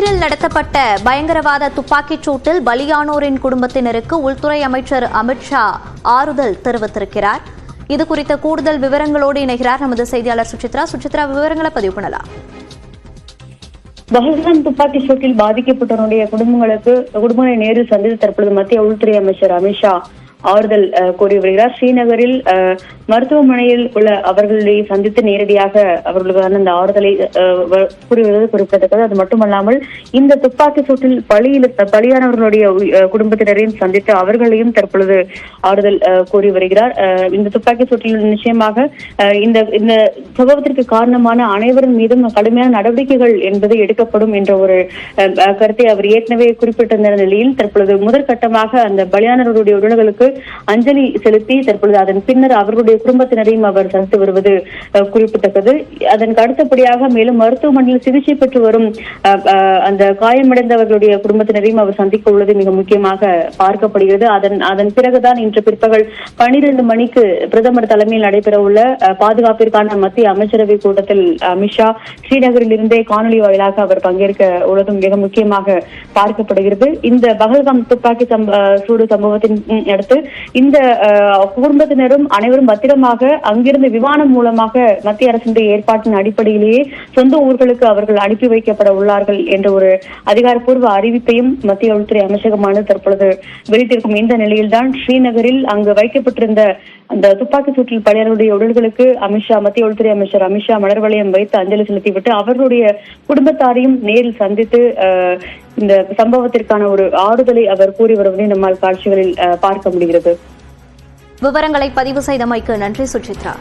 ஸ்ரீநகரில் நடத்தப்பட்ட பயங்கரவாத துப்பாக்கிச் சூட்டில் பலியானோரின் குடும்பத்தினருக்கு உள்துறை அமைச்சர் அமித்ஷா ஆறுதல் தெரிவித்திருக்கிறார். இது குறித்த கூடுதல் விவரங்களோடு இணைகிறார் நமது செய்தியாளர் சுசித்ரா. சுசித்ரா, விவரங்களை பதிவு பண்ணலாம். பஹல்காம் துப்பாக்கி சூட்டில் பாதிக்கப்பட்டவருடைய குடும்பங்களை நேரில் சந்தித்து தற்பொழுது மத்திய உள்துறை அமைச்சர் அமித்ஷா ஆறுதல் கூறி வருகிறார். ஸ்ரீநகரில் மருத்துவமனையில் உள்ள அவர்களை சந்தித்து நேரடியாக அவர்களுக்கான அந்த ஆறுதலை கூறி வருவது குறிப்பிடத்தக்கது. அது மட்டுமல்லாமல் இந்த துப்பாக்கி சூட்டில் பலியானவர்களுடைய குடும்பத்தினரையும் சந்தித்து அவர்களையும் தற்பொழுது ஆறுதல் கூறி வருகிறார். இந்த துப்பாக்கி சூட்டில் நிச்சயமாக இந்த சம்பவத்திற்கு காரணமான அனைவரின் மீதும் கடுமையான நடவடிக்கைகள் என்பது எடுக்கப்படும் என்ற ஒரு கருத்தை அவர் ஏற்கனவே குறிப்பிட்டிருந்த நிலையில் தற்பொழுது முதற்கட்டமாக அந்த பலியானவர்களுடைய உடல்களுக்கு அஞ்சலி செலுத்தி தற்பொழுது அதன் பின்னர் அவர்களுடைய குடும்பத்தினரையும் அவர் சந்தித்து வருவது குறிப்பிடத்தக்கது. அதற்கு அடுத்தபடியாக மேலும் மருத்துவமனையில் சிகிச்சை பெற்று வரும் அந்த காயமடைந்தவர்களுடைய குடும்பத்தினரையும் அவர் சந்திக்க உள்ளது மிக முக்கியமாக பார்க்கப்படுகிறது. அதன் பிறகுதான் இன்று பிற்பகல் 12 மணிக்கு பிரதமர் தலைமையில் நடைபெற உள்ள பாதுகாப்பிற்கான மத்திய அமைச்சரவை கூட்டத்தில் அமித்ஷா ஸ்ரீநகரில் இருந்தே காணொலி வாயிலாக அவர் பங்கேற்க உள்ளதும் மிக முக்கியமாக பார்க்கப்படுகிறது. இந்த பஹல்காம் துப்பாக்கி சூடு சம்பவத்தின் அடுத்து இந்த குடும்பத்தினரும் அனைவரும் பத்திரமாக அங்கிருந்து விமானம் மூலமாக மத்திய அரசின் ஏற்பாட்டின் அடிப்படையிலேயே சொந்த ஊர்களுக்கு அவர்கள் அனுப்பி வைக்கப்பட உள்ளார்கள் என்ற ஒரு அதிகாரப்பூர்வ அறிவிப்பையும் மத்திய உள்துறை அமைச்சகமானது தற்பொழுது வெளியிட்டிருக்கும் இந்த நிலையில்தான் ஸ்ரீநகரில் அங்கு வைக்கப்பட்டிருந்த அந்த துப்பாக்கி சூட்டில் பலியானவருடைய உடல்களுக்கு மத்திய உள்துறை அமைச்சர் அமித்ஷா மலர் வளையம் வைத்து அஞ்சலி செலுத்திவிட்டு அவர்களுடைய குடும்பத்தாரையும் நேரில் சந்தித்து இந்த சம்பவத்திற்கான ஒரு ஆறுதலை அவர் கூறி வருவதை நம்மால் காட்சிகளில் பார்க்க முடிகிறது. விவரங்களை பதிவு செய்தமைக்கு நன்றி சுசித்ரா.